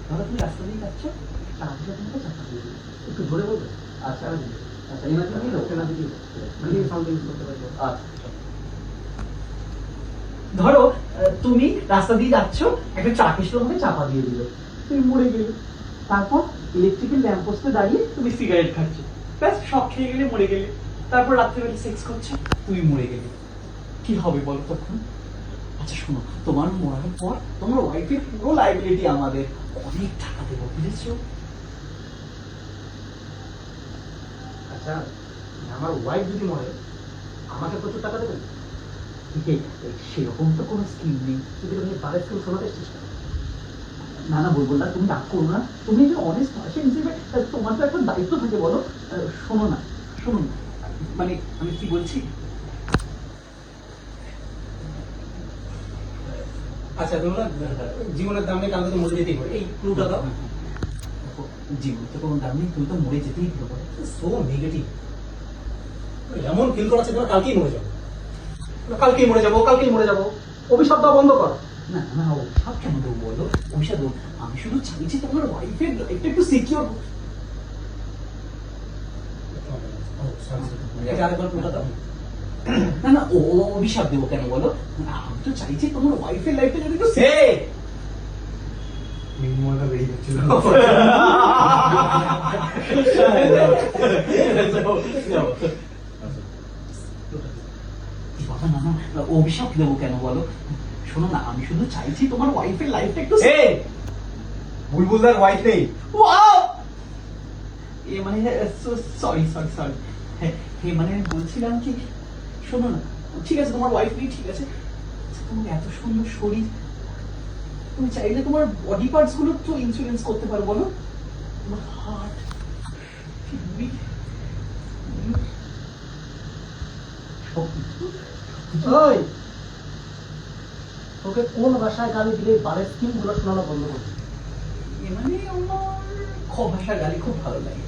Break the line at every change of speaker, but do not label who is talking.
ধরো তুমি রাস্তা দিয়ে যাচ্ছ, তার আগে তোমাকে চাপা দিয়ে দিল, একটু ধরে বলবে। আচ্ছা আচ্ছা, এনার জন্য ওনার দিদি মানে সাউন্ড ইউজ করতে পারবো। আচ্ছা, ধরো তুমি রাস্তা দিয়ে যাচ্ছ, একটা ট্রাক এসে তোমাকে চাপা দিয়ে দিল, তুমি মরে গেলে। তারপর ইলেকট্রিক্যাল ল্যাম্প পোস্টে দাঁড়িয়ে তুমি সিগারেট খাচ্ছ, ব্যাস সব খেয়ে গেলে, মরে গেলে। তারপর রাত্রিবেলা সেক্স করছো, তুমি মরে গেলে। কি হবে বলো তখন? আচ্ছা শোনো, তোমার মরার পর তোমার ওয়াইফের পুরো লাইবিলিটি আমাদের, অনেক টাকা দেবো, বুঝেছো? আচ্ছা, আমার ওয়াইফ যদি মরে আমাকে প্রচুর টাকা দেবেন? সেরকম তো কোনো স্কিম নেই, যদি তুমি বারের স্কিম শোনাতে চেষ্টা করো। না না বলবো না, তুমি রাগ করো না, তুমি যে অনেস্ট পার্সন হিসেবে তোমার তো একটা দায়িত্ব থাকে, বলো। শোনো না, শোনো না, মানে আমি কি বলছি।
আচ্ছা তোমরা জীবনের দাম নেই, কালকে তো মরে যেতেই পারে, এই ক্লুটা দাও।
জীবনে তো কোনো দাম নেই, তুমি তো মরে যেতেই পারো।
সো নেগেটিভ, এমন ফিল করাচ্ছে তোমরা কালকেই মরে যাবো, কালকেই মরে যাবো, কালকেই মরে যাবো। অভিশাপ দেওয়া বন্ধ কর।
না না, অভিশাপ কেন দেবো বলো? অভিশাপ দেবো? আমি শুধু চাইছি তোমার ওয়াইফের লাইফটা একটু সিকিউর।
আরেকবার ক্লুটা দাও।
না না, ও অভিশাপ দেবো কেন বলো? আমি তো চাইছি তোমার ওয়াইফের লাইফটা যদি একটু
মিনিমামটা বেরিয়ে যাচ্ছিল।
বাবা না না, অভিশাপ দেবো কেন বলো? শোনো না, আমি শুধু চাইছি তোমার ওয়াইফের লাইফটা একটু
বুলবুলদার ওয়াইফ নেই।
ওয়াও! এ মানে সরি সরি সরি, মানে আমি বলছিলাম কি, শোনো না, ঠিক আছে তোমার ওয়াইফ নেই, ঠিক আছে, আচ্ছা, তোমার এত সুন্দর শরীর, তুমি চাইলে তোমার বডি পার্টস গুলো তো ইন্স্যুরেন্স করতে পারো, বলো? তোমার হার্ট, কিডনি,
ওই তোকে কোন ভাষায় গালি দিলে বারের স্কিম গুলো শোনানো বন্ধ করবি?
মানে আমার ভাষা গালি খুব ভালো লাগে।